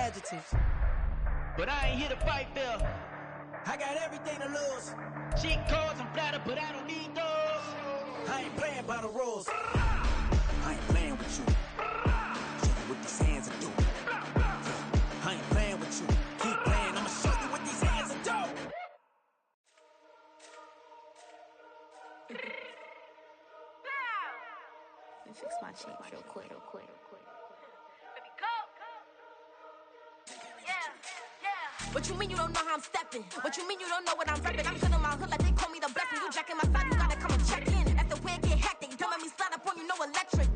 adjectives. But I ain't here to fight, Bill. I got everything to lose. Cheat codes, I'm flattered, but I don't need those. I ain't playing by the rules. I ain't playing with you. Show you what these hands are doing. I ain't playing with you. Keep playing, I'ma show you what these hands are doing. Let me fix my change real quick. What you mean you don't know how I'm stepping? What you mean you don't know what I'm repping? I'm feeling my hood like they call me the blessing. You jacking my side, you gotta come and check in. That's the way it get hectic. Don't let me slide up on you, no electric.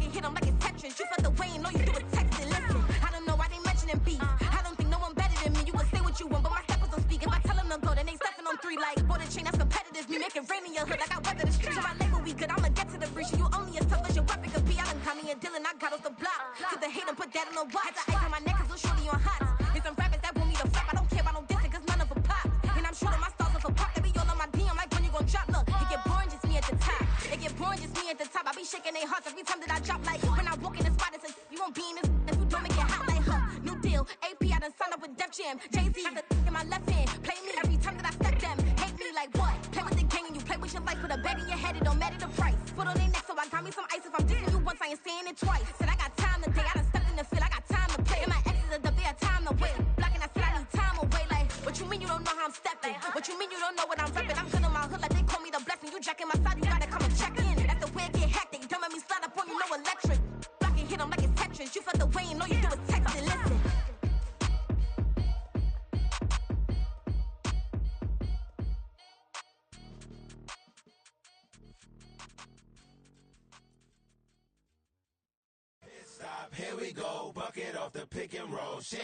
Get hit them like it's Tetris. You felt the way and all you do is text it. Listen, I don't know why they mentioning beef. I don't think no one better than me. You would say what you want, but my steppers don't speak. If I tell them to go, then they stepping on 3 like border chain. That's competitive. Me making rain in your hood like I weather the streets. So my label we good. I'ma get to the breach. You only as tough as your weapon could be. I done got me a deal and I got off the block. Took the hate and put that on the watch. Had the ice on my neck 'cause little shorty on hot. There's some rappers that want me to flap. I don't care about no dissing 'cause none of them pop. And I'm shooting my stars off a pop. They be all on my DM like when you gon' drop. Look, it get boring just me at the top. It get boring just me at the top. I be shaking their hearts every time that I drop. Like when I walk in the spot, it's a you won't be in this if you don't make it hot like her. New deal, AP. I done signed up with Def Jam. Jay-Z has the in my left hand. Play me every time that I step them. Hate me like what? Play with the gang and you play with your life. Put a bet in your head, it don't matter the price. Put on their neck, so I got me some ice. If I'm dissing you once, I ain't saying it twice. Said I got time today. I done stepped in the field. I got time to play. And my exes are up there, time to wait. Blocking, I said I need time away. Like, what you mean you don't know how I'm stepping? What you mean you don't know what I'm repping? I'm feeling my hood like they call me the blessing. You jacking my side, you gotta come and check in. That's the way it get hectic. Don't let me slide up on you, no electric. Blocking, hit them like it's Tetris. You felt the way and all you do is text it. Listen. Here we go, bucket off the pick and roll. Shit,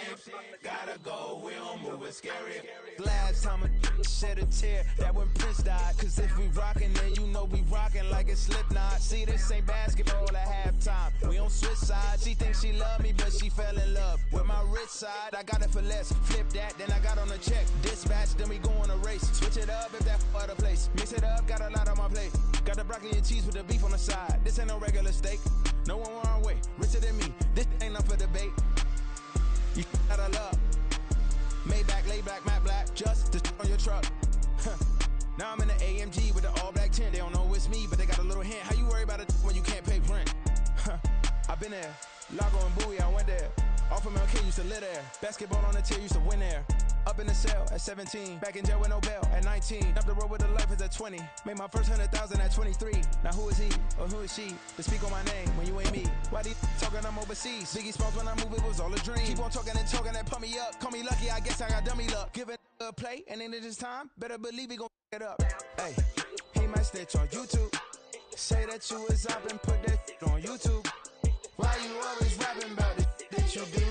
gotta go, we don't move it scary. Last time a shed a tear, that when Prince died. Cause if we rockin', then you know we rockin' like it's Slipknot. See, this ain't basketball at halftime. We on switch sides. She thinks she love me, but she fell in love with my rich side. I got it for less. Flip that, then I got on a check. Dispatch, then we go on a race. Switch it up if that other place. Mix it up, got a lot on my plate. Got the broccoli and cheese with the beef on the side. This ain't no regular steak. No one wrong way, richer than me. This ain't up for debate. You out of love. Maybach, lay back, matte black, just to on your truck. Now I'm in the AMG with the all black tint. They don't know it's me, but they got a little hint. How you worry about it when you can't pay rent? I've been there. Lago and Bowie, I went there. Off of MLK, used to live there. Basketball on the tier, used to win there. Up in the cell at 17. Back in jail with no bail at 19. Up the road with the life is at 20. Made my first 100,000 at 23. Now who is he or who is she to speak on my name when you ain't me? Why they talking I'm overseas? Biggie Smalls when I move, it was all a dream. Keep on talking and pump me up. Call me lucky, I guess I got dummy luck. Give it a play and then it's time. Better believe he gon' it up. Hey, he might snitch on YouTube. Say that you was up and put that on YouTube. Why you always rapping about it that you do?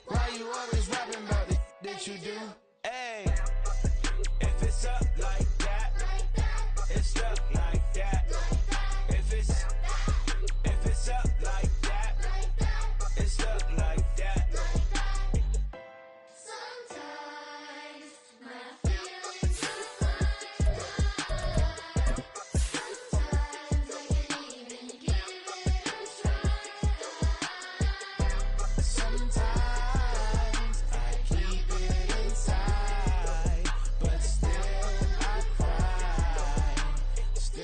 Why you always rapping about it that you do? Hey, if it's up like that, it's up like that. If it's up like that, it's up like that. Sometimes my feelings are sometimes I can't even give it a try. Sometimes I keep it inside, but still I cry. Still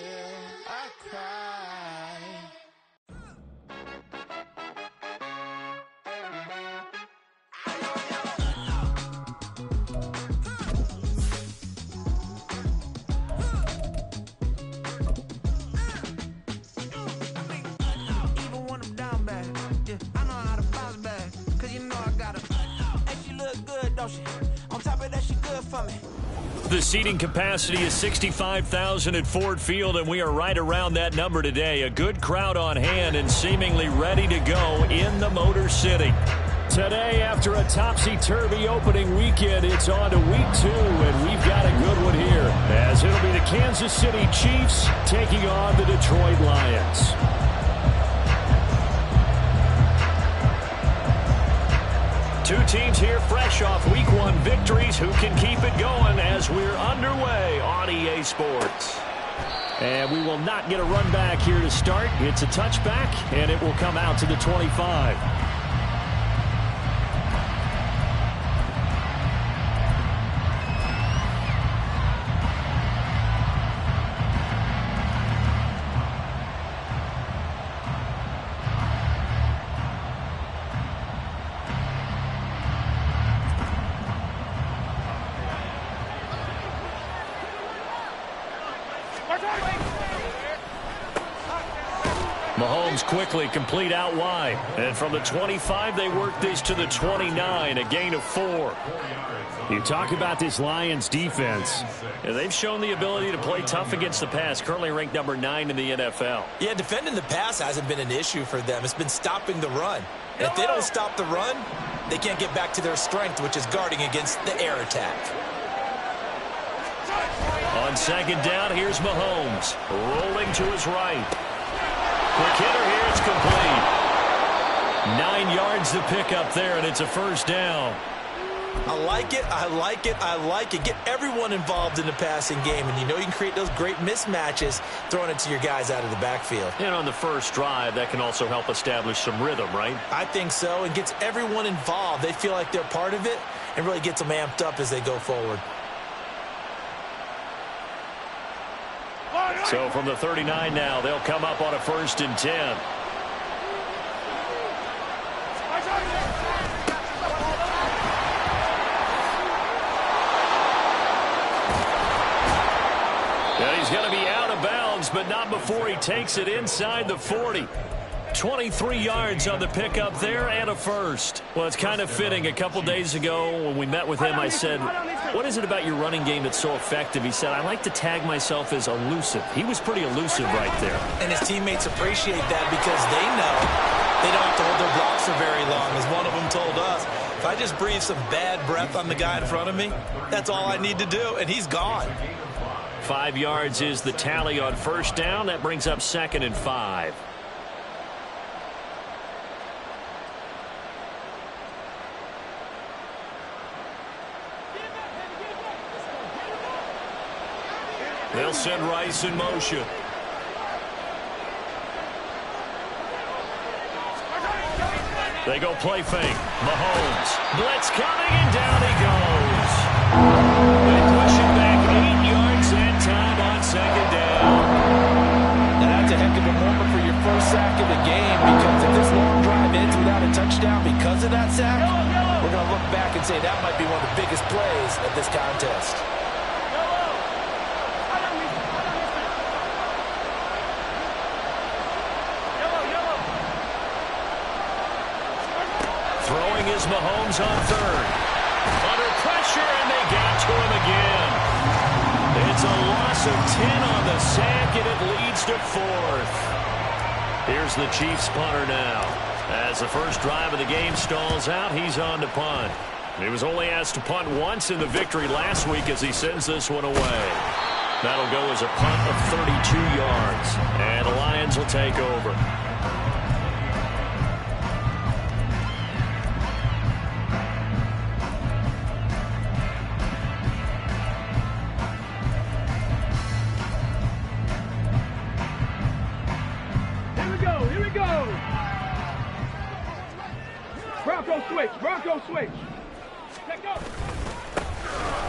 I cry. Even when I'm down bad, yeah, I know how to bounce back. Cause you know I got it. And she look good, don't she? On top of that, she good for me. The seating capacity is 65,000 at Ford Field, and we are right around that number today. A good crowd on hand and seemingly ready to go in the Motor City. Today, after a topsy-turvy opening weekend, it's on to week 2, and we've got a good one here, as it'll be the Kansas City Chiefs taking on the Detroit Lions. Two teams here fresh off Week 1 victories. Who can keep it going as we're underway on EA Sports? And we will not get a run back here to start. It's a touchback, and it will come out to the 25. Mahomes quickly complete out wide. And from the 25, they work this to the 29, a gain of 4. You talk about this Lions defense. Yeah, they've shown the ability to play tough against the pass, currently ranked number 9 in the NFL. Yeah, defending the pass hasn't been an issue for them. It's been stopping the run. And if they don't stop the run, they can't get back to their strength, which is guarding against the air attack. On second down, here's Mahomes. Rolling to his right. Quick hitter here, it's complete. 9 yards to pick up there, and it's a first down. I like it, I like it, I like it. Get everyone involved in the passing game, and you know you can create those great mismatches throwing it to your guys out of the backfield. And on the first drive, that can also help establish some rhythm, right? I think so, and gets everyone involved. They feel like they're part of it, and really gets them amped up as they go forward. So from the 39 now, they'll come up on a 1st and 10. And he's going to be out of bounds, but not before he takes it inside the 40. 23 yards on the pickup there and a first. Well, it's kind of fitting. A couple days ago when we met with him, I said, what is it about your running game that's so effective? He said, I like to tag myself as elusive. He was pretty elusive right there. And his teammates appreciate that because they know they don't have to hold their blocks for very long. As one of them told us, if I just breathe some bad breath on the guy in front of me, that's all I need to do, and he's gone. 5 yards is the tally on first down. That brings up 2nd and 5. They'll send Rice in motion. They go play fake. Mahomes. Blitz coming, and down he goes. They push him back 8 yards that time on 2nd down. Now that's a heck of a moment for your first sack of the game, because if this long drive ends without a touchdown because of that sack, we're going to look back and say that might be one of the biggest plays of this contest. Throwing is Mahomes on 3rd. Under pressure, and they got to him again. It's a loss of 10 on the sack, and it leads to 4th. Here's the Chiefs punter now. As the first drive of the game stalls out, he's on to punt. He was only asked to punt once in the victory last week as he sends this one away. That'll go as a punt of 32 yards, and the Lions will take over. Bronco switch.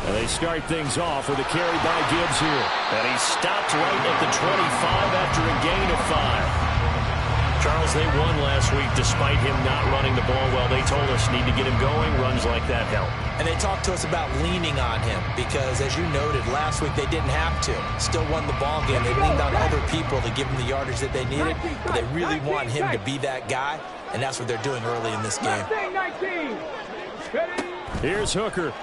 And they start things off with a carry by Gibbs here. And he stopped right at the 25 after a gain of 5. Charles, they won last week despite him not running the ball well. They told us need to get him going. Runs like that help. And they talked to us about leaning on him because, as you noted, last week they didn't have to. Still won the ball game. They leaned on other people to give them the yardage that they needed. But they really want him to be that guy, and that's what they're doing early in this game. Here's Hooker.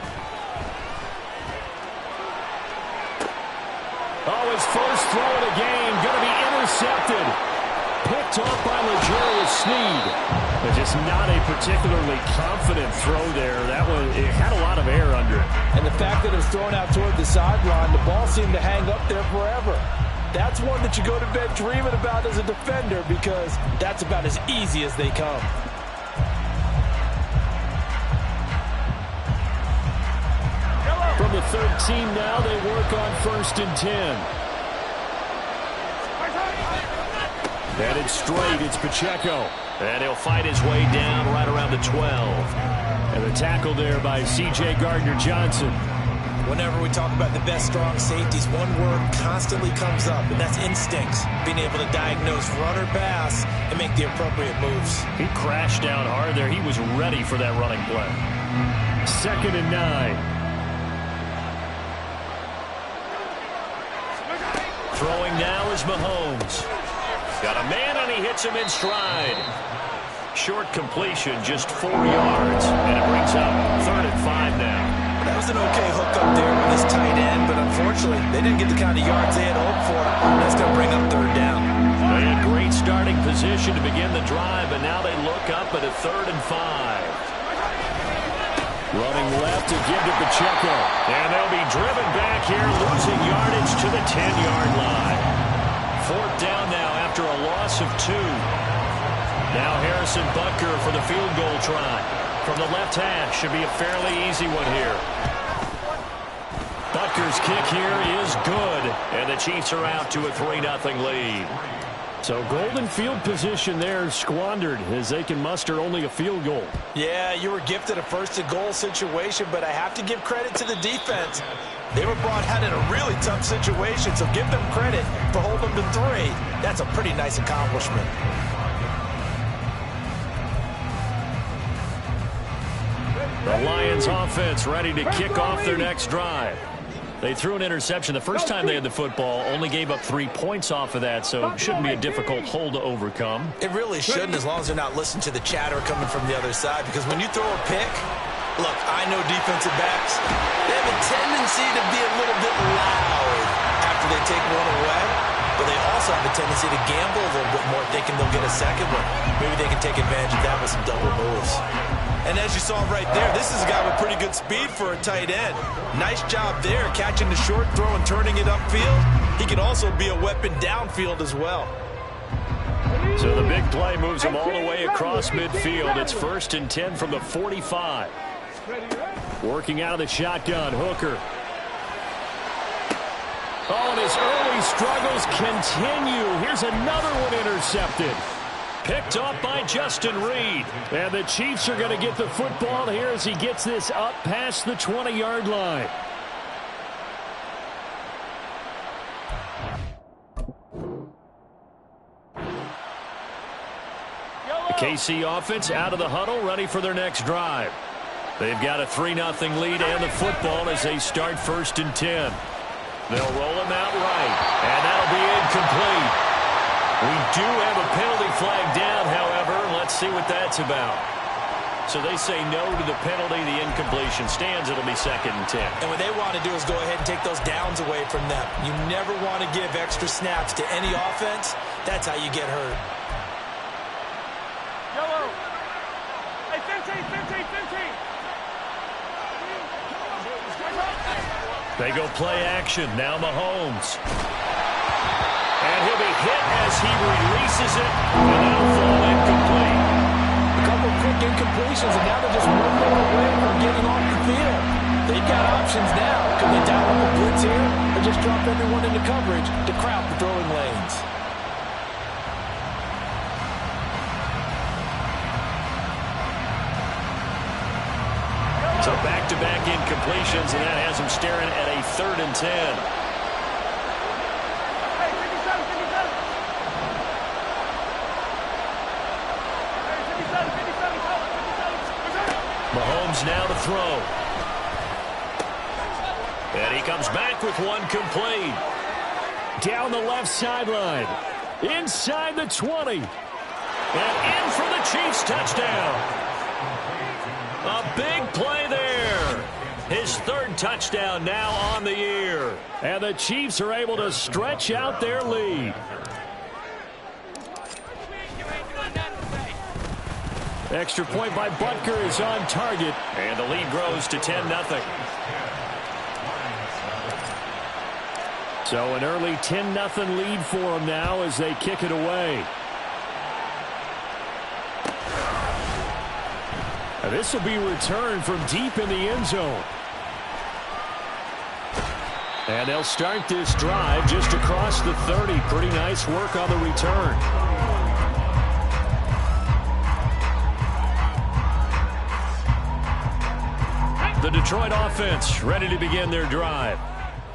Oh, his first throw of the game going to be intercepted. Picked off by L'Jarius Sneed. But just not a particularly confident throw there. That one, it had a lot of air under it. And the fact that it was thrown out toward the sideline, the ball seemed to hang up there forever. That's one that you go to bed dreaming about as a defender because that's about as easy as they come. From the 13 now, they work on 1st and 10. And it's straight. It's Pacheco. And he'll fight his way down right around the 12. And the tackle there by C.J. Gardner-Johnson. Whenever we talk about the best strong safeties, one word constantly comes up, and that's instincts. Being able to diagnose run or pass and make the appropriate moves. He crashed down hard there. He was ready for that running play. 2nd and 9. Throwing now is Mahomes. Got a man, and he hits him in stride. Short completion, just 4 yards, and it brings up 3rd and 5 now. That was an okay hookup there with this tight end, but unfortunately, they didn't get the kind of yards they had hoped for. That's going to bring up 3rd down. They had great starting position to begin the drive, but now they look up at a 3rd and 5. Running left to give to Pacheco. And they'll be driven back here, losing yardage to the 10-yard line. 4th down now after a loss of 2. Now Harrison Butker for the field goal try. From the left hash, should be a fairly easy one here. Butker's kick here is good, and the Chiefs are out to a 3-0 lead. So golden field position there squandered as they can muster only a field goal. Yeah, you were gifted a 1st-and-goal situation, but I have to give credit to the defense. They were brought out in a really tough situation, so give them credit for holding them to 3. That's a pretty nice accomplishment. The Lions offense ready to kick off their next drive. They threw an interception the first time they had the football, only gave up 3 points off of that, so it shouldn't be a difficult hole to overcome. It really shouldn't, as long as they're not listening to the chatter coming from the other side, because when you throw a pick, look, I know defensive backs, they have a tendency to be a little bit loud after they take one away, but they also have a tendency to gamble a little bit more, thinking they'll get a second one. Maybe they can take advantage of that with some double moves. And as you saw right there, this is a guy with pretty good speed for a tight end. Nice job there, catching the short throw and turning it upfield. He can also be a weapon downfield as well. So the big play moves him all the way across midfield. It's 1st and 10 from the 45. Working out of the shotgun, Hooker. Oh, and his early struggles continue. Here's another one intercepted. Picked off by Justin Reed. And the Chiefs are going to get the football here as he gets this up past the 20-yard line. The KC offense out of the huddle, ready for their next drive. They've got a 3-0 lead and the football as they start 1st and 10. They'll roll him out right, and that'll be incomplete. We do have a penalty flag down, however. Let's see what that's about. So they say no to the penalty. The incompletion stands. It'll be 2nd and 10. And what they want to do is go ahead and take those downs away from them. You never want to give extra snaps to any offense. That's how you get hurt. Yellow. Hey, 15, 15, 15. They go play action. Now Mahomes. And he'll be hit as he releases it, and that'll fall incomplete. A couple quick incompletions, and now they're just 1 more away from getting off the field. They've got options now. Can they dial up a blitz here, or just drop everyone into coverage to crowd the throwing lanes? So back-to-back incompletions, and that has him staring at a 3rd and 10. Mahomes now to throw. And he comes back with one complete. Down the left sideline. Inside the 20. And in for the Chiefs touchdown. A big play there. His 3rd touchdown now on the year. And the Chiefs are able to stretch out their lead. Extra point by Butker is on target. And the lead grows to 10-0. So an early 10-0 lead for them now as they kick it away. And this will be returned from deep in the end zone. And they'll start this drive just across the 30. Pretty nice work on the return. The Detroit offense ready to begin their drive.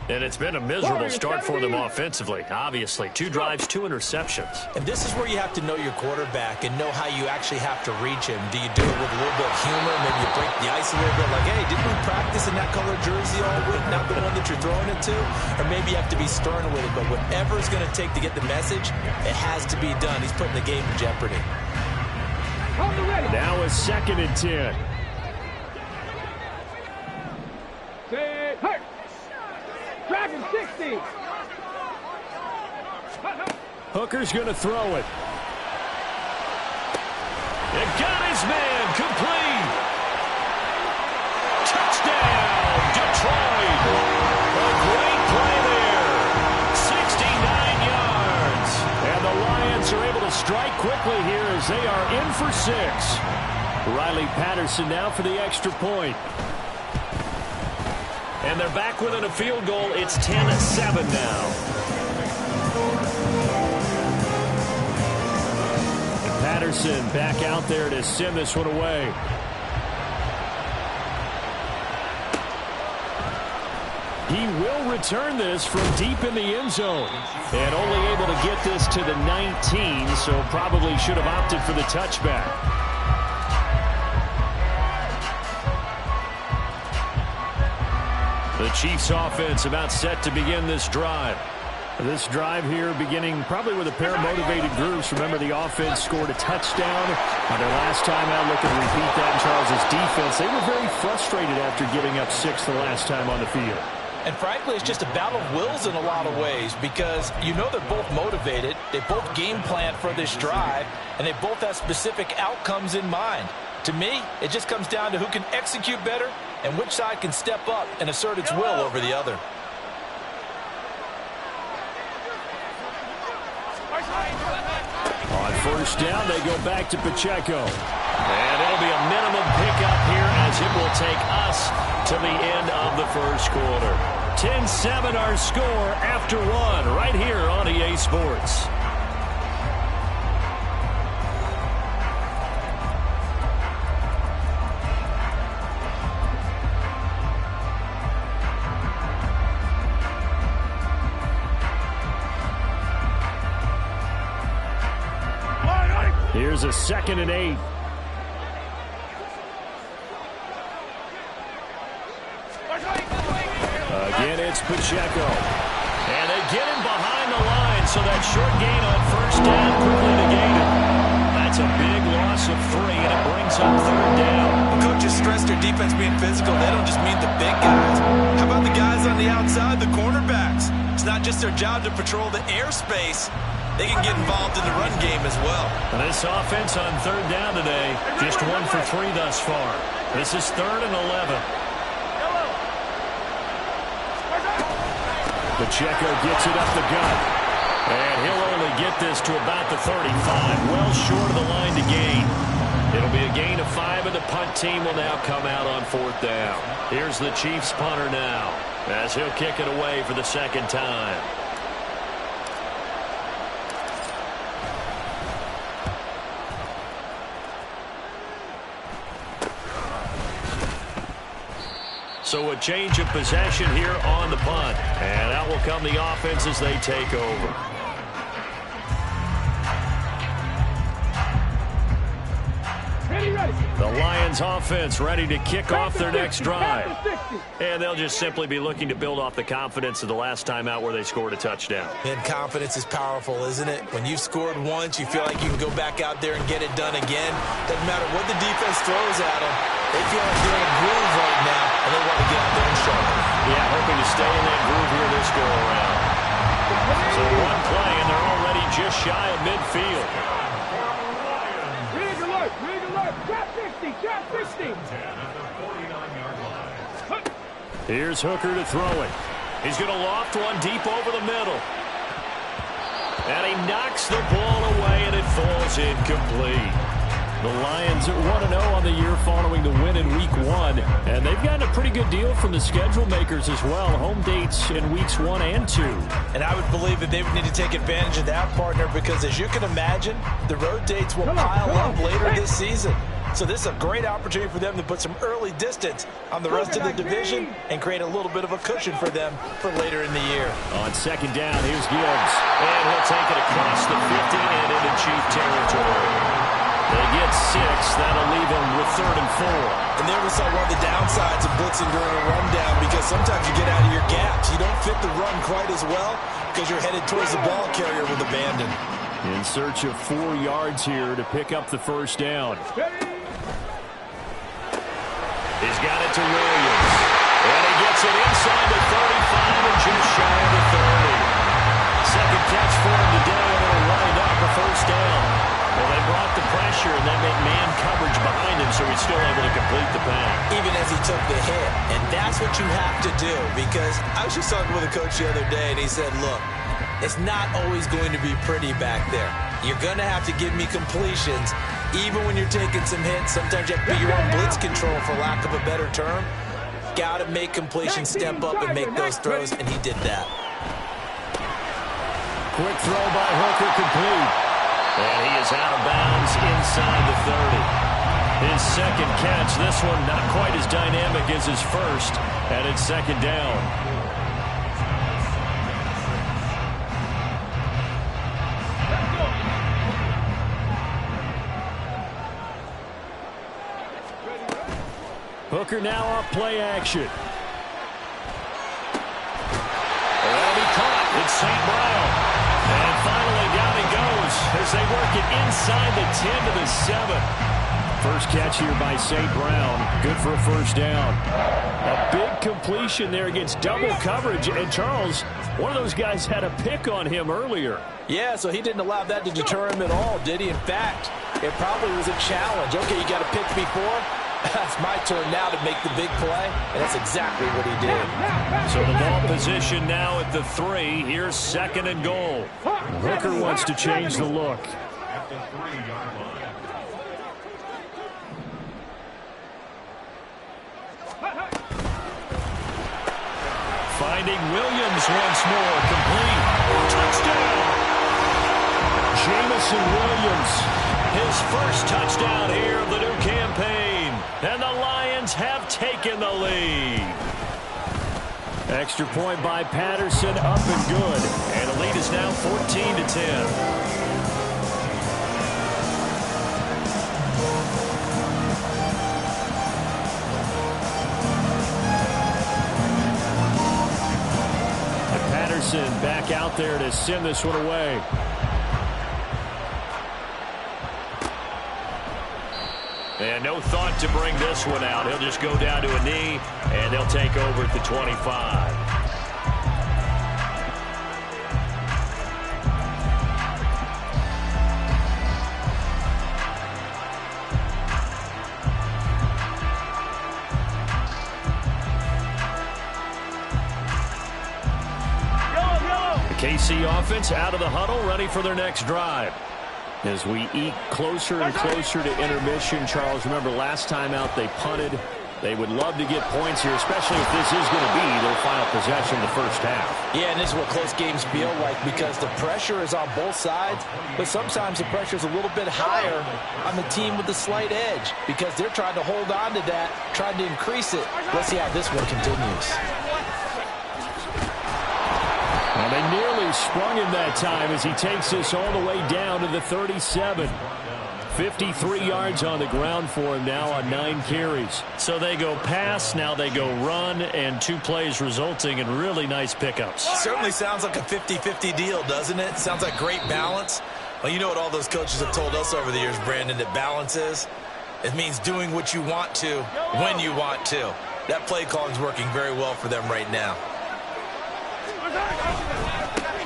And it's been a miserable start for them offensively, obviously. 2 drives, 2 interceptions. And this is where you have to know your quarterback and know how you actually have to reach him. Do you do it with a little bit of humor? Maybe you break the ice a little bit, like, hey, didn't we practice in that color jersey all week, not the one that you're throwing it to? Or maybe you have to be stern with it, but whatever it's going to take to get the message, it has to be done. He's putting the game in jeopardy. Now a 2nd and 10. Hurt. Dragon 60. Hooker's going to throw it. It got his man complete. Touchdown, Detroit. A great play there. 69 yards. And the Lions are able to strike quickly here as they are in for 6. Riley Patterson now for the extra point. And they're back within a field goal. It's 10-7 now. And Patterson back out there to send this one away. He will return this from deep in the end zone. And only able to get this to the 19, so probably should have opted for the touchback. The Chiefs offense about set to begin this drive. This drive here beginning probably with a pair of motivated groups. Remember, the offense scored a touchdown on their last time out. Looking to repeat that in Charles' defense. They were very frustrated after giving up 6 the last time on the field. And frankly, it's just a battle of wills in a lot of ways because you know they're both motivated. They both game plan for this drive, and they both have specific outcomes in mind. To me, it just comes down to who can execute better and which side can step up and assert its will over the other. On first down, they go back to Pacheco. And it'll be a minimum pickup here as it will take us to the end of the first quarter. 10-7 our score after 1 right here on EA Sports. Here's a 2nd and 8. Again, it's Pacheco. And they get him behind the line, so that short gain on first down quickly negated. That's a big loss of 3, and it brings up 3rd down. When coaches stress their defense being physical, they don't just mean the big guys. How about the guys on the outside, the cornerbacks? It's not just their job to patrol the airspace. They can get involved in the run game as well. This offense on 3rd down today, just 1 for 3 thus far. This is 3rd and 11. Pacheco gets it up the gut. And he'll only get this to about the 35, well short of the line to gain. It'll be a gain of 5, and the punt team will now come out on 4th down. Here's the Chiefs punter now, as he'll kick it away for the 2nd time. So a change of possession here on the punt. And out will come the offense as they take over. The Lions offense ready to kick off their next drive. And they'll just simply be looking to build off the confidence of the last time out where they scored a touchdown. And confidence is powerful, isn't it? When you've scored once, you feel like you can go back out there and get it done again. Doesn't matter what the defense throws at them. They feel like they're in a groove right now, and they want to get out there and show them. Yeah, hoping to stay in that groove here this go-around. So 1 play, and they're already just shy of midfield. Rig alert! Rig alert! Trap 60! Trap 60! Here's Hooker to throw it. He's going to loft one deep over the middle. And he knocks the ball away, and it falls incomplete. The Lions at 1-0 on the year following the win in Week 1. And they've gotten a pretty good deal from the schedule makers as well. Home dates in Weeks 1 and 2. And I would believe that they would need to take advantage of that, partner, because as you can imagine, the road dates will pile up later this season. So this is a great opportunity for them to put some early distance on the rest of the division and create a little bit of a cushion for them for later in the year. On second down, here's Gibbs. And he'll take it across the 50 and into Chief territory. They get 6. That'll leave them with 3rd and 4. And there we saw one of the downsides of blitzing during a rundown, because sometimes you get out of your gaps. You don't fit the run quite as well because you're headed towards the ball carrier with abandon. In search of 4 yards here to pick up the first down. He's got it to Williams. And he gets it inside the 35 and just shy of the 30. Second catch for him today, and it'll wind up a first down. Well, they brought the pressure, and they made man coverage behind him, so he's still able to complete the pass. Even as he took the hit. And that's what you have to do, because I was just talking with a coach the other day, and he said, look, it's not always going to be pretty back there. You're going to have to give me completions, even when you're taking some hits. Sometimes you have to be your own blitz control, for lack of a better term. Got to make completions, step up and make those throws, and he did that. Quick throw by Hooker, complete. And he is out of bounds inside the 30. His second catch, this one not quite as dynamic as his first, and it's second down. Hooker now off play action. And he caught. It's St. Brown. And finally down he goes as they work it inside the 10 to the 7. First catch here by St. Brown. Good for a first down. A big completion there against double coverage. And Charles, one of those guys had a pick on him earlier. Yeah, so he didn't allow that to deter him at all, did he? In fact, it probably was a challenge. Okay, you got a pick before. That's my turn now to make the big play, and that's exactly what he did. So the ball position now at the 3. Here's 2nd and goal. Hooker wants to change the look. Finding Williams once more, complete. Touchdown! Jamison Williams, his first touchdown here of the new campaign. And the Lions have taken the lead. Extra point by Patterson, up and good. And the lead is now 14-10. Patterson back out there to send this one away. And no thought to bring this one out. He'll just go down to a knee, and they'll take over at the 25. KC offense out of the huddle, ready for their next drive. As we eke closer and closer to intermission, Charles, remember last time out they punted. They would love to get points here, especially if this is going to be their final possession of the first half. Yeah, and this is what close games feel like, because the pressure is on both sides, but sometimes the pressure is a little bit higher on the team with the slight edge, because they're trying to hold on to that, trying to increase it. Let's see how this one continues. Well, they nearly sprung him that time as he takes this all the way down to the 37. 53 yards on the ground for him now on 9 carries. So they go pass, now they go run, and 2 plays resulting in really nice pickups. Certainly sounds like a 50-50 deal, doesn't it? Sounds like great balance. Well, you know what all those coaches have told us over the years, Brandon, that balance is? It means doing what you want to when you want to. That play calling is working very well for them right now.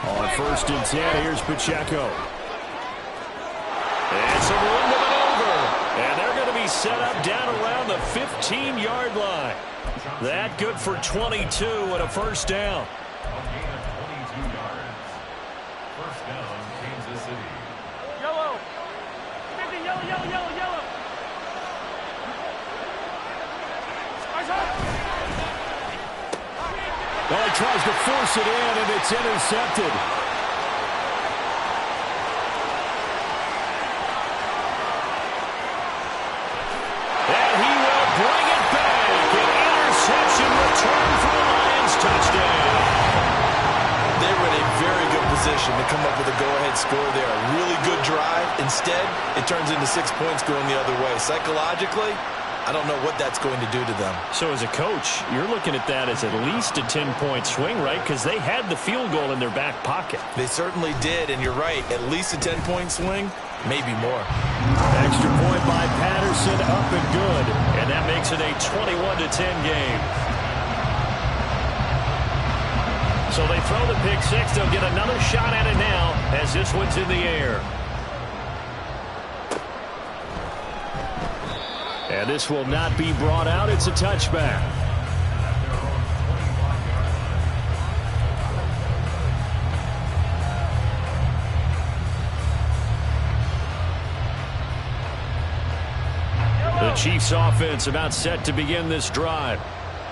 On 1st and 10, here's Pacheco. And some room to maneuver. And they're going to be set up down around the 15-yard line. That good for 22 and a first down. First down, Kansas City. Yellow. Yellow, yellow, yellow, yellow. Well, he tries to force it in, and it's intercepted. position to come up with a go-ahead score there. A really good drive. Instead, it turns into 6 points going the other way. Psychologically, I don't know what that's going to do to them. So as a coach, you're looking at that as at least a 10-point swing, right? Because they had the field goal in their back pocket. They certainly did, and you're right. At least a 10-point swing, maybe more. Extra point by Patterson, up and good. And that makes it a 21-10 game. So they throw the pick six. They'll get another shot at it now as this one's in the air. And this will not be brought out. It's a touchback. The Chiefs offense about set to begin this drive.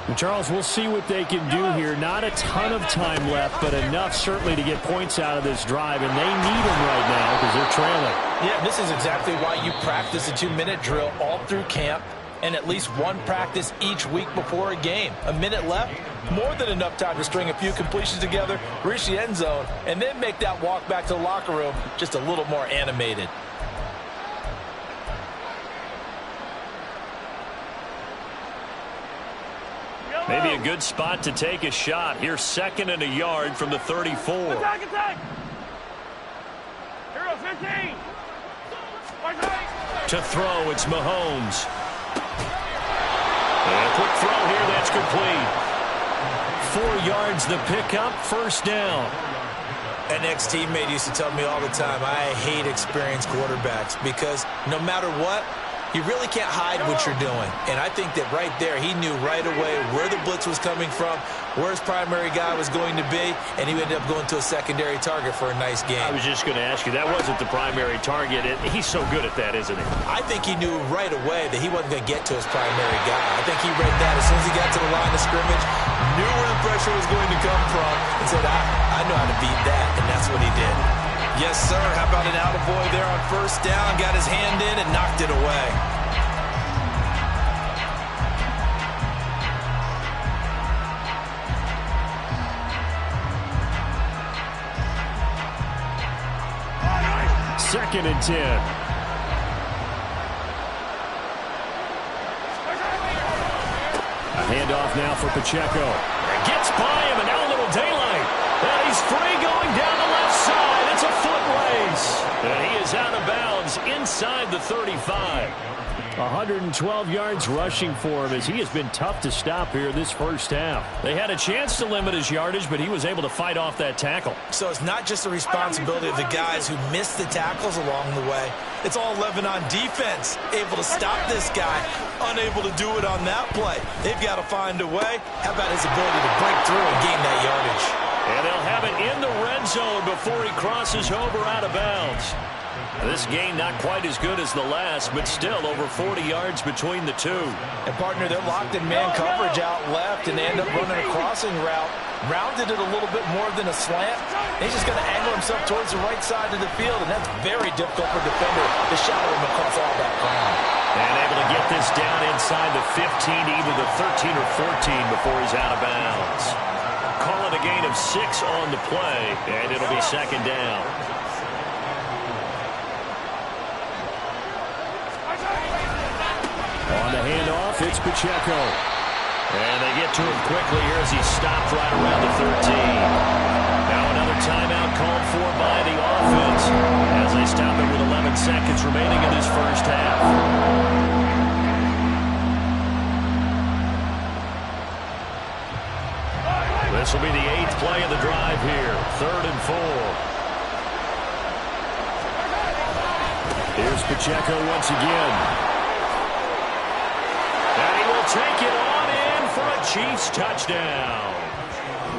And Charles, we'll see what they can do here. Not a ton of time left, but enough certainly to get points out of this drive. And they need them right now because they're trailing. Yeah, this is exactly why you practice a 2-minute drill all through camp and at least one practice each week before a game. A minute left, more than enough time to string a few completions together, reach the end zone, and then make that walk back to the locker room just a little more animated. Maybe a good spot to take a shot. Here's 2nd and a yard from the 34. Attack, attack! Hero 15! To throw, it's Mahomes. And a quick throw here, that's complete. 4 yards the pickup, first down. An ex-teammate used to tell me all the time, I hate experienced quarterbacks because no matter what, you really can't hide what you're doing. And I think that right there, he knew right away where the blitz was coming from, where his primary guy was going to be, and he ended up going to a secondary target for a nice game. I was just going to ask you, that wasn't the primary target. He's so good at that, isn't he? I think he knew right away that he wasn't going to get to his primary guy. I think he read that as soon as he got to the line of scrimmage, knew where the pressure was going to come from, and said, I know how to beat that, and that's what he did. Yes, sir. How about an attaboy there on first down? Got his hand in and knocked it away. Second and 10. A handoff now for Pacheco. Gets by him, and now a little daylight. And he's free going down the left side. It's a foot race. And he is out of bounds inside the 35. 112 yards rushing for him as he has been tough to stop here this first half. They had a chance to limit his yardage, but he was able to fight off that tackle. So it's not just the responsibility of the guys who missed the tackles along the way. It's all 11 on defense, able to stop this guy, unable to do it on that play. They've got to find a way. How about his ability to break through and gain that yardage? And they'll have it in the red zone before he crosses over out of bounds. This game not quite as good as the last, but still over 40 yards between the two. And, partner, they're locked in man coverage out left, and they end up running a crossing route. Rounded it a little bit more than a slant. He's just going to angle himself towards the right side of the field, and that's very difficult for a defender to shadow him across all that ground. And able to get this down inside the 15, either the 13 or 14 before he's out of bounds. Call it a gain of 6 on the play, and it'll be second down. On the handoff, it's Pacheco. And they get to him quickly here as he stopped right around the 13. Now another timeout called for by the offense as they stop it with 11 seconds remaining in this first half. This will be the 8th play of the drive here. 3rd and 4. Here's Pacheco once again. And he will take it on in for a Chiefs touchdown.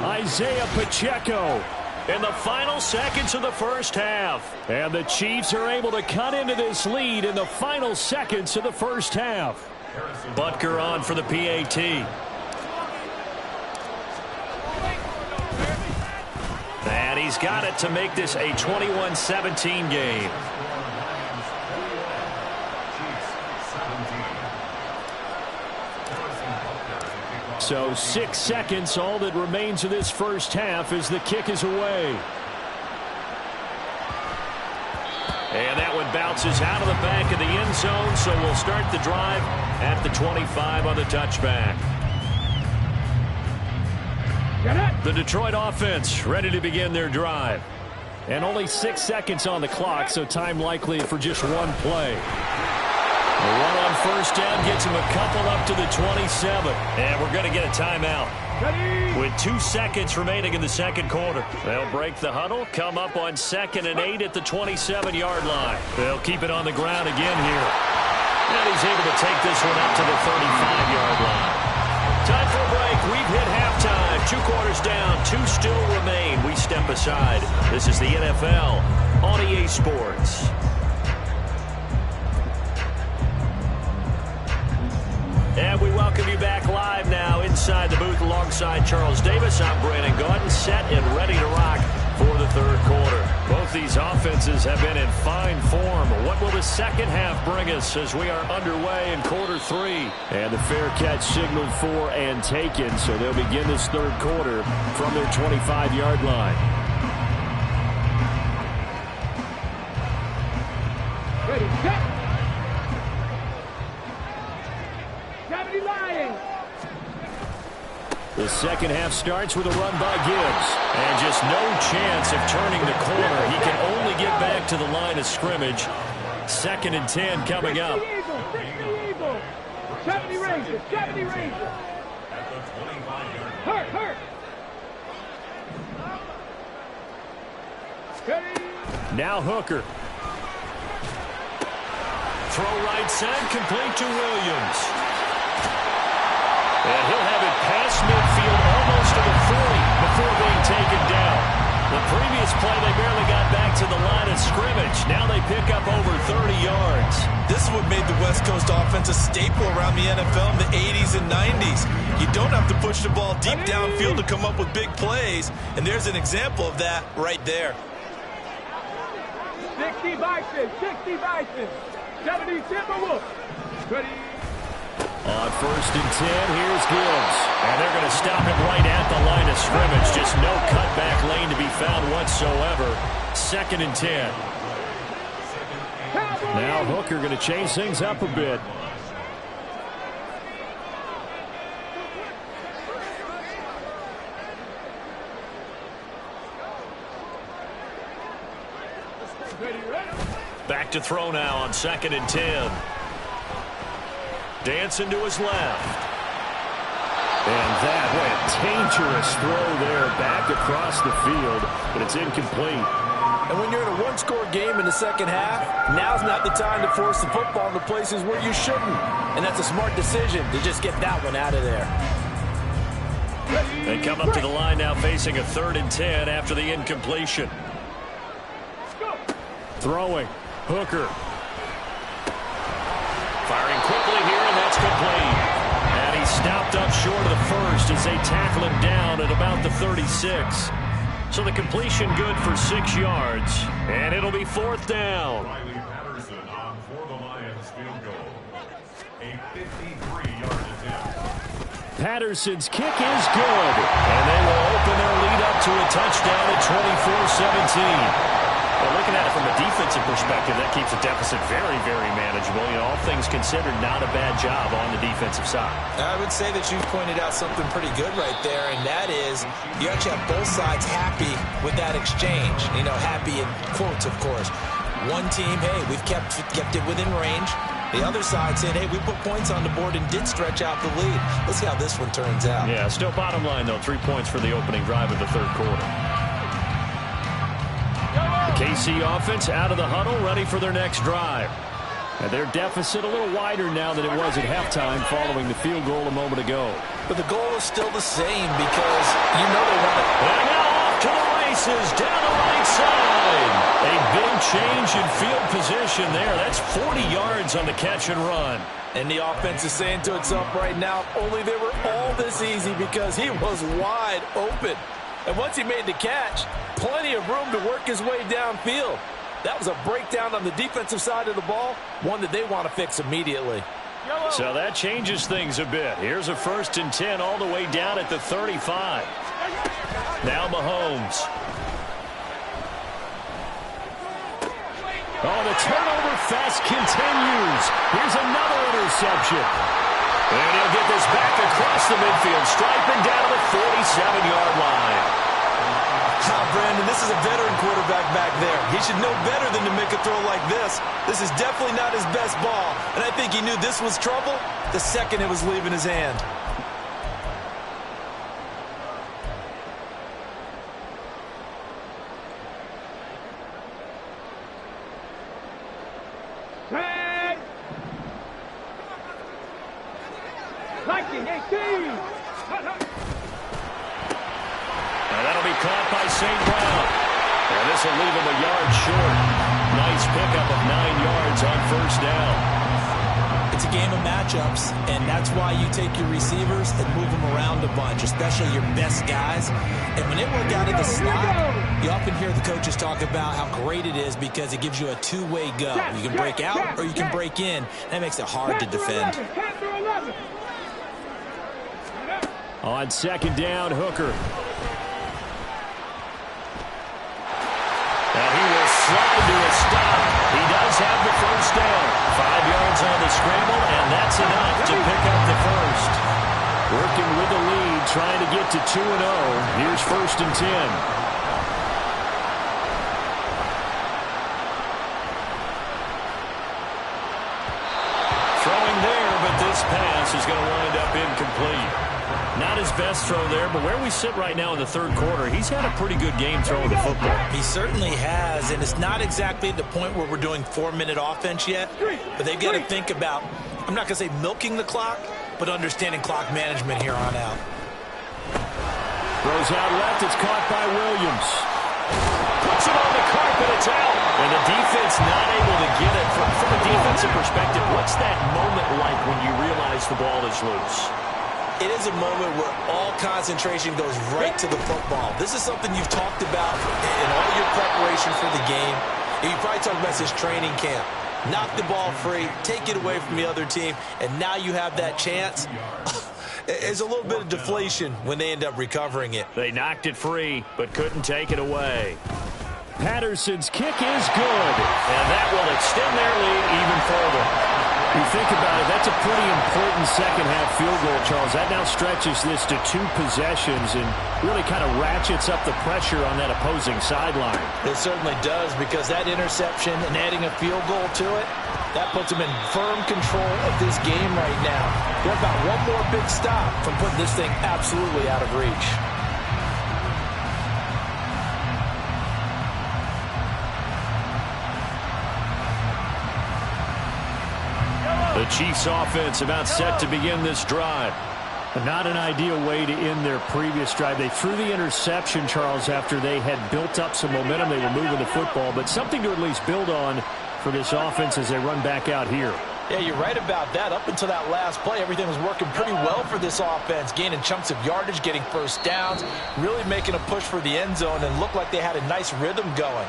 Isaiah Pacheco in the final seconds of the first half. And the Chiefs are able to cut into this lead in the final seconds of the first half. Butker on for the PAT. And he's got it to make this a 21-17 game. So 6 seconds, all that remains of this first half as the kick is away. And that one bounces out of the back of the end zone, so we'll start the drive at the 25 on the touchback. The Detroit offense ready to begin their drive. And only 6 seconds on the clock, so time likely for just one play. The one on first down gets him a couple up to the 27. And we're going to get a timeout. With 2 seconds remaining in the second quarter. They'll break the huddle, come up on 2nd and 8 at the 27-yard line. They'll keep it on the ground again here. And he's able to take this one up to the 35-yard line. Time for a break. We've hit halftime. 2 quarters down. 2 still remain. We step aside. This is the NFL on EA Sports. And we welcome you back live now inside the booth alongside Charles Davis. I'm Brandon Gaudin, set and ready to rock for the third quarter. Both these offenses have been in fine form. What will the second half bring us as we are underway in quarter 3? And the fair catch signaled for and taken, so they'll begin this third quarter from their 25-yard line. Ready, set. 70 Lions. The second half starts with a run by Gibbs. And just no chance of turning the corner. He can only get back to the line of scrimmage. 2nd and 10 coming up. 70 Rangers, 70 Rangers. Hurt. Now Hooker. Throw right side, complete to Williams. And he'll have it past midfield almost to the 40 before being taken down. The previous play, they barely got back to the line of scrimmage. Now they pick up over 30 yards. This is what made the West Coast offense a staple around the NFL in the 80s and 90s. You don't have to push the ball deep downfield to come up with big plays, and there's an example of that right there. 60 Bison, 70 Timberwolves. Ready. On 1st and 10, here's Gibbs. And they're going to stop him right at the line of scrimmage. Just no cutback lane to be found whatsoever. 2nd and 10. Now Hooker going to change things up a bit. Back to throw now on 2nd and 10. Dancing to his left. And that, what a dangerous throw there back across the field, but it's incomplete. And when you're in a one-score game in the second half, now's not the time to force the football into places where you shouldn't. And that's a smart decision to just get that one out of there. They come up to the line now facing a 3rd and 10 after the incompletion. Throwing. Hooker. Firing quickly here, and that's complete. And he's stopped up short of the first as they tackle him down at about the 36. So the completion good for 6 yards, and it'll be 4th down. Riley Patterson on for the Lions field goal. A 53-yard attempt. Patterson's kick is good. And they will open their lead up to a touchdown at 24-17. Well, looking at it from a defensive perspective, that keeps the deficit very, very manageable. You know, all things considered, not a bad job on the defensive side. I would say that you've pointed out something pretty good right there, and that is you actually have both sides happy with that exchange. You know, happy in quotes, of course. One team, hey, we've kept it within range. The other side saying, hey, we put points on the board and did stretch out the lead. Let's see how this one turns out. Yeah, still bottom line, though, 3 points for the opening drive of the third quarter. The KC offense out of the huddle, ready for their next drive. And their deficit a little wider now than it was at halftime following the field goal a moment ago. But the goal is still the same because you know they want it. And now off to the races, down the right side. A big change in field position there. That's 40 yards on the catch and run. And the offense is saying to itself right now, only they were all this easy because he was wide open. And once he made the catch, plenty of room to work his way downfield. That was a breakdown on the defensive side of the ball, one that they want to fix immediately. So that changes things a bit. Here's a 1st and 10 all the way down at the 35. Now Mahomes. Oh, the turnover fest continues. Here's another interception. And he'll get this back across the midfield stripe and down to the 47-yard line. Brandon, this is a veteran quarterback back there. He should know better than to make a throw like this. This is definitely not his best ball, and I think he knew this was trouble the second it was leaving his hand. And that'll be caught by St. Brown. And this will leave him a yard short. Nice pickup of 9 yards on first down. It's a game of matchups, and that's why you take your receivers and move them around a bunch, especially your best guys. And when they work out of the slot, you often hear the coaches talk about how great it is because it gives you a two-way go. You can break out or you can break in. That makes it hard to defend. On second down, Hooker. And he will slide to a stop. He does have the first down. 5 yards on the scramble, and that's enough to pick up the first. Working with the lead, trying to get to 2-0. Here's 1st and 10. Throwing there, but this pass is going to wind up incomplete. Not his best throw there, but where we sit right now in the third quarter, he's had a pretty good game throwing the football. He certainly has, and it's not exactly at the point where we're doing 4-minute offense yet, but they've got to think about, I'm not going to say milking the clock, but understanding clock management here on out. Throws out left, it's caught by Williams. Puts it on the carpet, it's out. And the defense not able to get it. From a defensive perspective, what's that moment like when you realize the ball is loose? It is a moment where all concentration goes right to the football. This is something you've talked about in all your preparation for the game. You probably talked about this training camp. Knock the ball free, take it away from the other team, and now you have that chance. There's a little bit of deflation when they end up recovering it. They knocked it free, but couldn't take it away. Patterson's kick is good, and that will extend their lead even further. You think about it, that's a pretty important second-half field goal, Charles. That now stretches this to 2 possessions and really kind of ratchets up the pressure on that opposing sideline. It certainly does, because that interception and adding a field goal to it, that puts them in firm control of this game right now. They're about one more big stop from putting this thing absolutely out of reach. The Chiefs offense about set to begin this drive. Not an ideal way to end their previous drive. They threw the interception, Charles, after they had built up some momentum. They were moving the football, but something to at least build on for this offense as they run back out here. Yeah, you're right about that. Up until that last play, everything was working pretty well for this offense, gaining chunks of yardage, getting first downs, really making a push for the end zone, and looked like they had a nice rhythm going.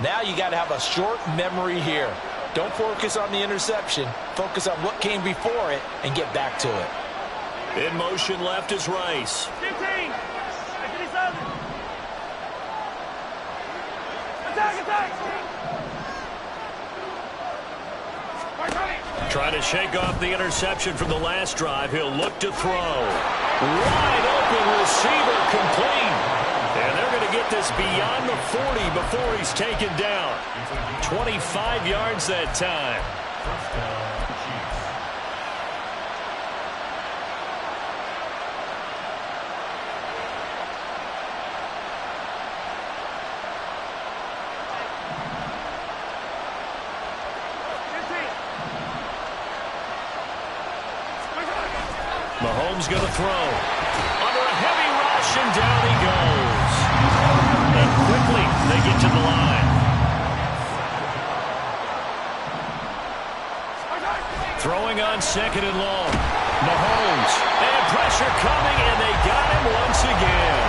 Now you got to have a short memory here. Don't focus on the interception. Focus on what came before it and get back to it. In motion left is Rice. 15. Trying to shake off the interception from the last drive. He'll look to throw. Wide open receiver complete. And they're going to get this beyond the 40 before he's taken down. 25 yards that time. First down, Chiefs. Mahomes going to throw. Under a heavy rush, and down he goes. And quickly, they get to the line. Throwing on second and long. Mahomes. And pressure coming, and they got him once again.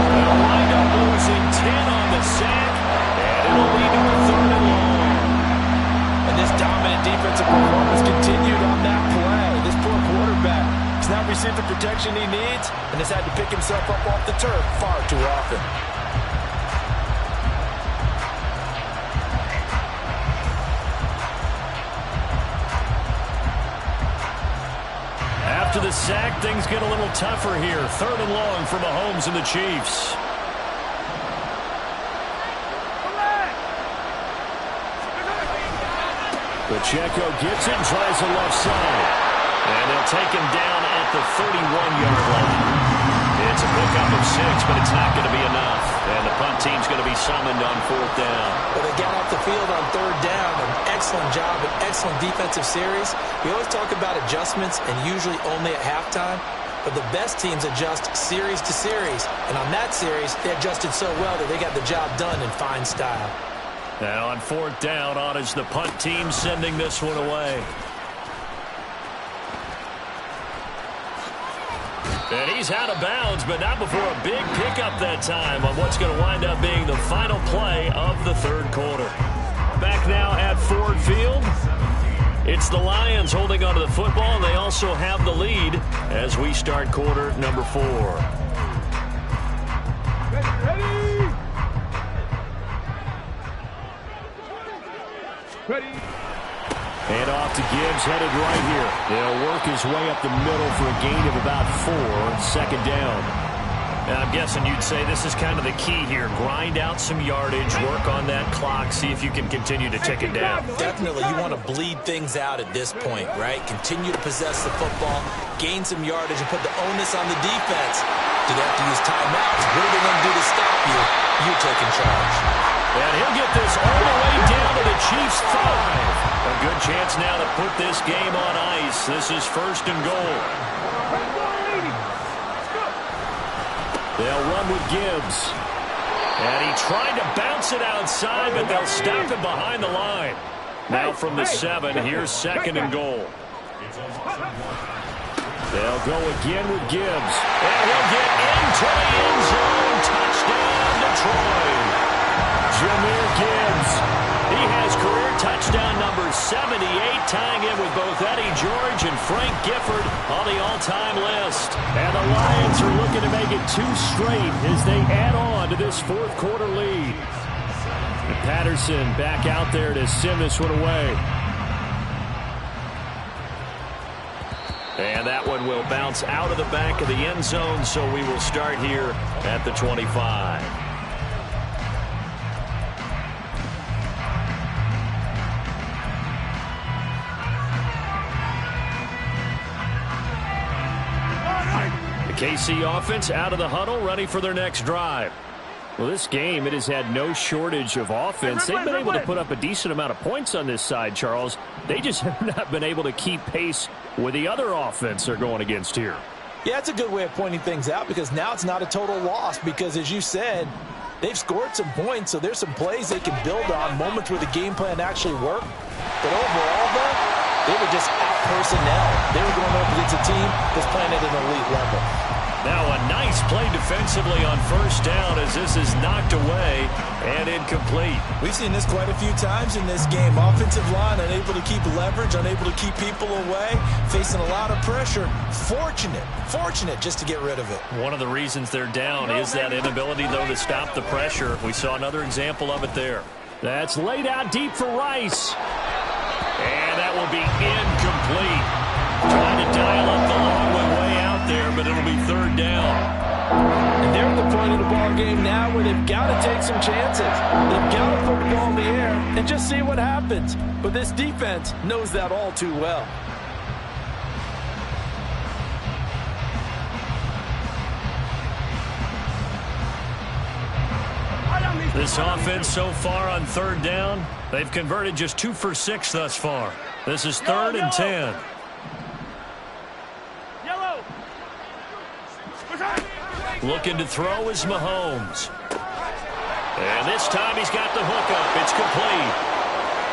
They'll wind up losing 10 on the sack, and it'll lead to a third and long. And this dominant defensive performance continued on that play. This poor quarterback has not received the protection he needs and has had to pick himself up off the turf far too often. after the sack, things get a little tougher here. 3rd and long for Mahomes and the Chiefs. Pacheco gets it and tries the left side. And they'll take him down at the 31-yard line. It's a pickup of 6, but it's not going to be enough. And the punt team's going to be summoned on 4th down. Well, they got off the field on 3rd down. An excellent job, an excellent defensive series. We always talk about adjustments, and usually only at halftime. But the best teams adjust series to series. And on that series, they adjusted so well that they got the job done in fine style. Now on 4th down, on is the punt team sending this one away. And he's out of bounds, but not before a big pickup that time on what's going to wind up being the final play of the 3rd quarter. Back now at Ford Field. It's the Lions holding onto the football, and they also have the lead as we start quarter number 4. Ready. And off to Gibbs, headed right here. He'll work his way up the middle for a gain of about 4 on 2nd down. And I'm guessing you'd say this is kind of the key here. Grind out some yardage, work on that clock, see if you can continue to tick it down. Definitely, you want to bleed things out at this point, right? Continue to possess the football, gain some yardage, and put the onus on the defense. Do they have to use timeouts? What are they going to do to stop you? You taking charge. And he'll get this all the way down to the Chiefs' 5. A good chance now to put this game on ice. This is 1st and goal. They'll run with Gibbs. And he tried to bounce it outside, but they'll stop him behind the line. Now from the 7, here's 2nd and goal. They'll go again with Gibbs. And he'll get into the end zone. Touchdown, Detroit. Jahmyr Gibbs. He has career touchdown number 78, tying in with both Eddie George and Frank Gifford on the all-time list. And the Lions are looking to make it 2 straight as they add on to this 4th quarter lead. And Patterson back out there to send this one away. And that one will bounce out of the back of the end zone, so we will start here at the 25. KC offense out of the huddle, ready for their next drive. Well, this game, it has had no shortage of offense. They've been able to put up a decent amount of points on this side, Charles. They just have not been able to keep pace with the other offense they're going against here. Yeah, it's a good way of pointing things out because now it's not a total loss because, as you said, they've scored some points, so there's some plays they can build on, moments where the game plan actually worked. But overall, though, they were just out-personnel. They were going up against a team that's playing at an elite level. Now a nice play defensively on 1st down as this is knocked away and incomplete. We've seen this quite a few times in this game. Offensive line unable to keep leverage, unable to keep people away, facing a lot of pressure. Fortunate just to get rid of it. One of the reasons they're down is that inability, though, to stop the pressure. We saw another example of it there. That's laid out deep for Rice. And that will be incomplete. Trying to dial up the long one way out there, but it'll be 3rd down. And they're at the point of the ball game now where they've got to take some chances. They've got to put the ball in the air and just see what happens. But this defense knows that all too well. This offense so far on 3rd down, they've converted just 2 for 6 thus far. This is 3rd and 10. Looking to throw is Mahomes. And this time he's got the hook up. It's complete.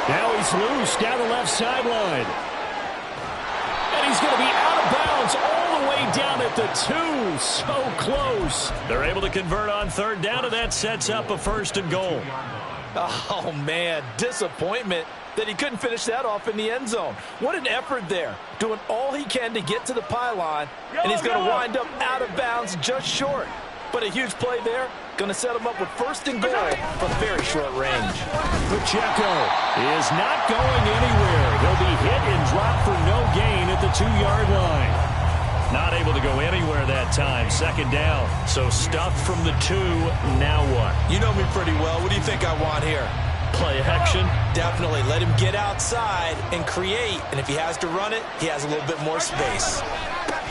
Now he's loose down the left sideline. And he's going to be out of bounds all the way down at the 2. So close. They're able to convert on 3rd down, and that sets up a 1st and goal. Oh, man, disappointment that he couldn't finish that off in the end zone. What an effort there, doing all he can to get to the pylon, and he's going to wind up out of bounds just short. But a huge play there, going to set him up with 1st and goal from very short range. Pacheco is not going anywhere. He'll be hit and dropped for no gain at the 2-yard line. Not able to go anywhere that time. Second down. So stuffed from the 2. Now what? You know me pretty well. What do you think I want here? Play action? Definitely. Let him get outside and create. And if he has to run it, he has a little bit more space.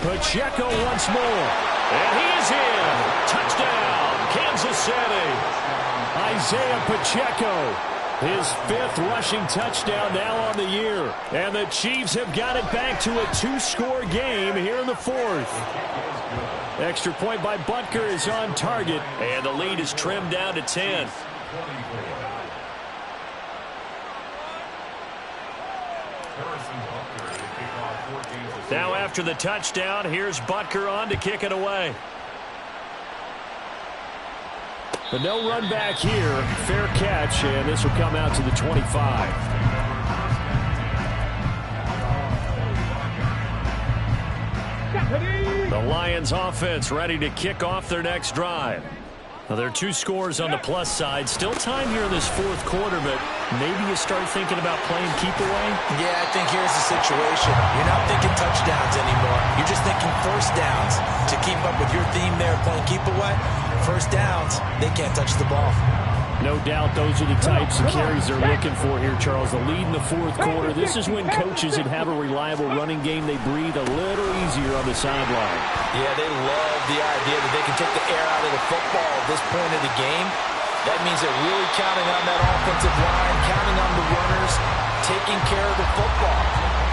Pacheco once more. And he is in. Touchdown, Kansas City. Isaiah Pacheco. His 5th rushing touchdown now on the year. And the Chiefs have got it back to a 2-score game here in the 4th. Extra point by Butker is on target. And the lead is trimmed down to 10. Now after the touchdown, here's Butker on to kick it away. But no run back here. Fair catch, and this will come out to the 25. The Lions offense ready to kick off their next drive. Now, there are 2 scores on the plus side. Still time here in this 4th quarter, but maybe you start thinking about playing keep away? Yeah, I think here's the situation. You're not thinking touchdowns anymore. You're just thinking first downs. To keep up with your theme there, playing keep away, first downs, they can't touch the ball. No doubt those are the types of carries they're looking for here, Charles. The lead in the 4th quarter. This is when coaches that have a reliable running game, they breathe a little easier on the sideline. Yeah, they love the idea that they can take the air out of the football at this point of the game. That means they're really counting on that offensive line, counting on the runners, taking care of the football.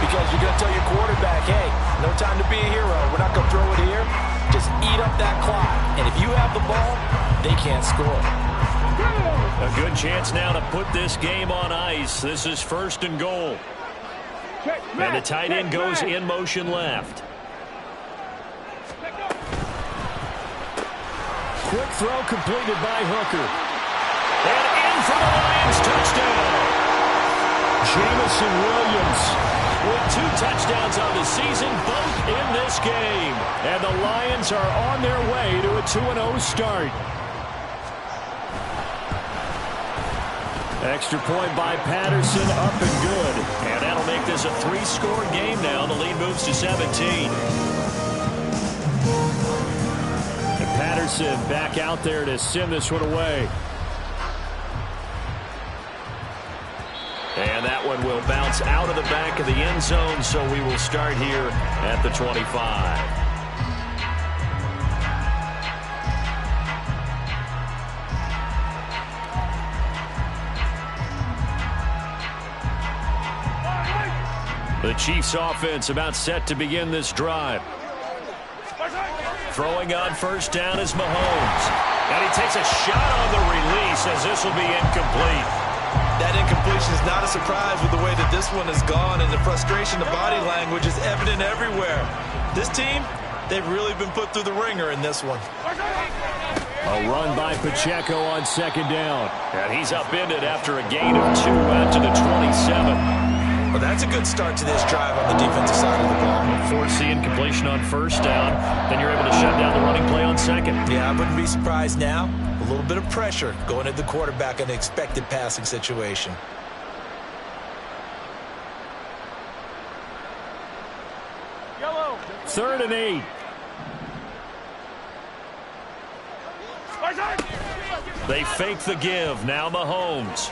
Because you're going to tell your quarterback, hey, no time to be a hero. We're not going to throw it here. Just eat up that clock. And if you have the ball, they can't score. A good chance now to put this game on ice. This is 1st and goal. And the tight end goes in motion left. Quick throw completed by Hooker. And in for the Lions, touchdown. Jamison Williams with 2 touchdowns on the season, both in this game. And the Lions are on their way to a 2-0 start. Extra point by Patterson, up and good. And that'll make this a 3-score game now. The lead moves to 17. And Patterson back out there to send this one away. And that one will bounce out of the back of the end zone, so we will start here at the 25. The Chiefs offense about set to begin this drive. Throwing on first down is Mahomes. And he takes a shot on the release as this will be incomplete. That incompletion is not a surprise with the way that this one has gone, and the frustration, the body language is evident everywhere. This team, they've really been put through the ringer in this one. A run by Pacheco on second down. And he's upended after a gain of 2 out to the 27. Well, that's a good start to this drive on the defensive side of the ball. Force the incompletion on first down, then you're able to shut down the running play on second. Yeah, I wouldn't be surprised now. A little bit of pressure going at the quarterback in an expected passing situation. Yellow. 3rd and 8. They fake the give. Now Mahomes.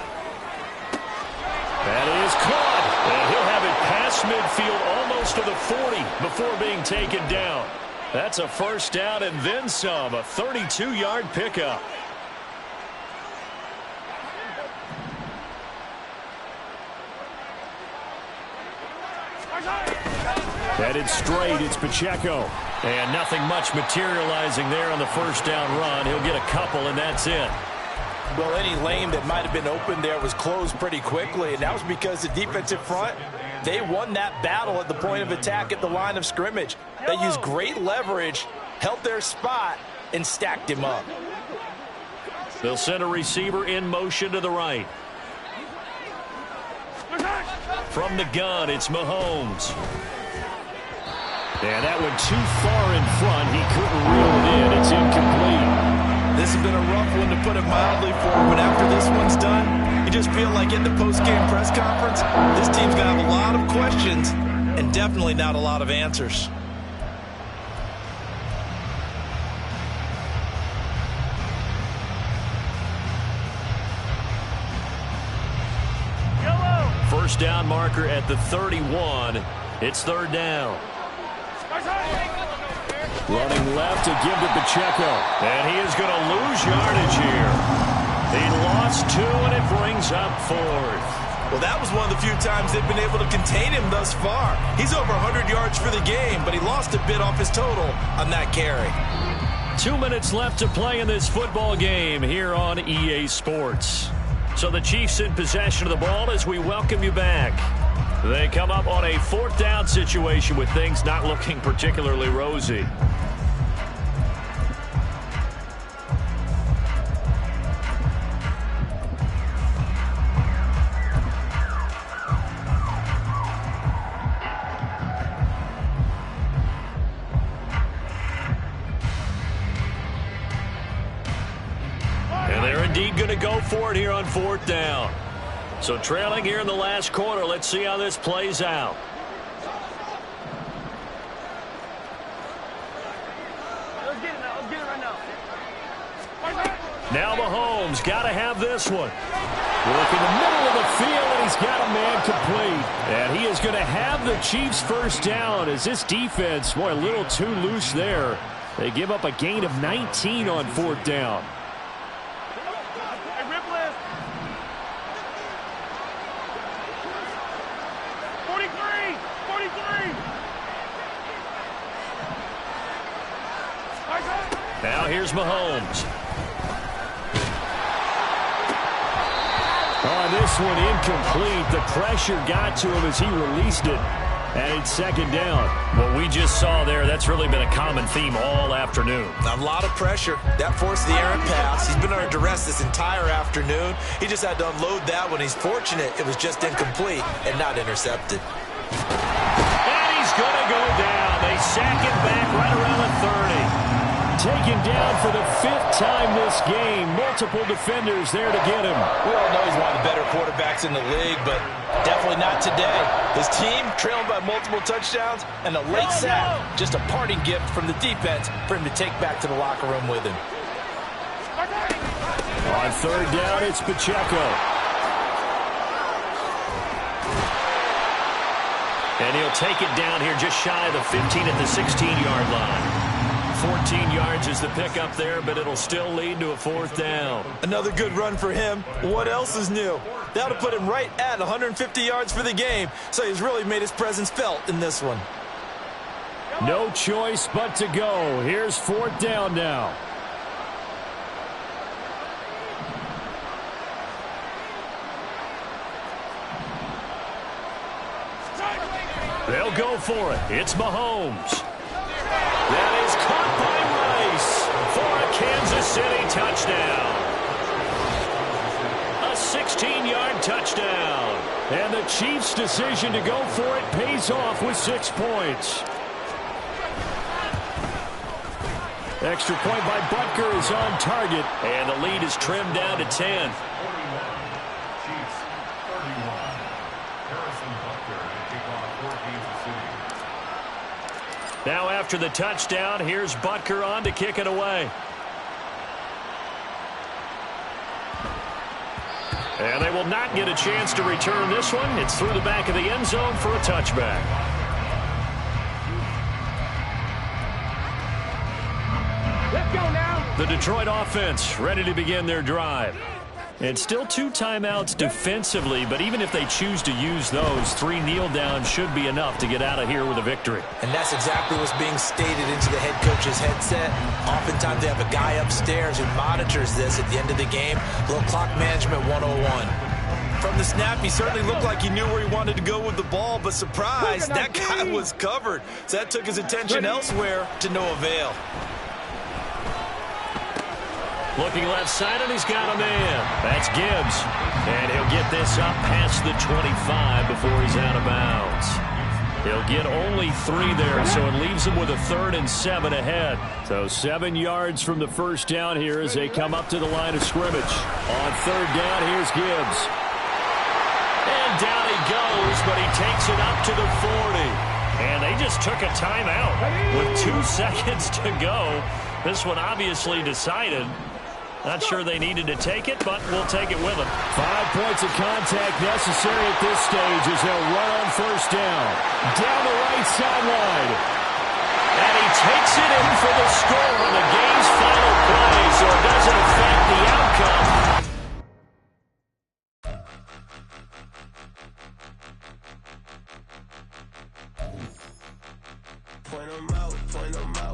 That is caught. And he'll have it past midfield almost to the 40 before being taken down. That's a first down and then some. A 32-yard pickup. Headed straight, it's Pacheco. And nothing much materializing there on the first down run. He'll get a couple, and that's it. Well, any lane that might have been open there was closed pretty quickly, and that was because the defensive front, they won that battle at the point of attack at the line of scrimmage. They used great leverage, held their spot, and stacked him up. They'll send a receiver in motion to the right. From the gun, it's Mahomes. And that went too far in front. He couldn't reel it in. It's incomplete. This has been a rough one, to put it mildly, for him. But after this one's done, you just feel like in the post-game press conference, this team's going to have a lot of questions and definitely not a lot of answers. first down marker at the 31. It's third down. Running left to give to Pacheco. And he is going to lose yardage here. He lost 2, and it brings up 4th. Well, that was one of the few times they've been able to contain him thus far. He's over 100 yards for the game, but he lost a bit off his total on that carry. 2 minutes left to play in this football game here on EA Sports. So the Chiefs in possession of the ball as we welcome you back. They come up on a 4th down situation with things not looking particularly rosy. Going to go for it here on 4th down. So trailing here in the last quarter. Let's see how this plays out. Let's get it now. Let's get it right now. Now Mahomes got to have this one. Working the middle of the field, and he's got a man complete. And he is going to have the Chiefs first down as this defense, boy, a little too loose there. They give up a gain of 19 on 4th down. 43! Now here's Mahomes. On this one, incomplete. The pressure got to him as he released it. And it's second down. What we just saw there, that's really been a common theme all afternoon. A lot of pressure. That forced the errant pass. He's been under duress this entire afternoon. He just had to unload that one. He's fortunate it was just incomplete and not intercepted. And he's going to go down. They sack him back right around the 30. Taken down for the 5th time this game. Multiple defenders there to get him. We all know he's one of the better quarterbacks in the league, but definitely not today. His team trailing by multiple touchdowns and a late sack. Just a parting gift from the defense for him to take back to the locker room with him. On 3rd down, it's Pacheco. And he'll take it down here just shy of the 15 at the 16-yard line. 14 yards is the pickup there, but it'll still lead to a 4th down. Another good run for him. What else is new? That'll put him right at 150 yards for the game, so he's really made his presence felt in this one. No choice but to go. Here's 4th down now. They'll go for it. It's Mahomes. That is caught by Rice for a Kansas City touchdown. A 16-yard touchdown. And the Chiefs' decision to go for it pays off with 6 points. Extra point by Butker is on target. And the lead is trimmed down to 10. Now after the touchdown, here's Butker on to kick it away. And they will not get a chance to return this one. It's through the back of the end zone for a touchback. Let's go now. The Detroit offense ready to begin their drive. And still 2 timeouts defensively, but even if they choose to use those, 3 kneel downs should be enough to get out of here with a victory. And that's exactly what's being stated into the head coach's headset. Oftentimes they have a guy upstairs who monitors this at the end of the game. Little clock management 101. From the snap, he certainly looked like he knew where he wanted to go with the ball, but surprise, that guy was covered. So that took his attention elsewhere to no avail. Looking left side, and he's got a man. That's Gibbs. And he'll get this up past the 25 before he's out of bounds. He'll get only 3 there, so it leaves him with a 3rd and 7 ahead. So 7 yards from the first down here as they come up to the line of scrimmage. On 3rd down, here's Gibbs. And down he goes, but he takes it up to the 40. And they just took a timeout with 2 seconds to go. This one obviously decided. Not sure they needed to take it, but we'll take it with them. 5 points of contact necessary at this stage as they'll run on first down. Down the right sideline. And he takes it in for the score on the game's final play. So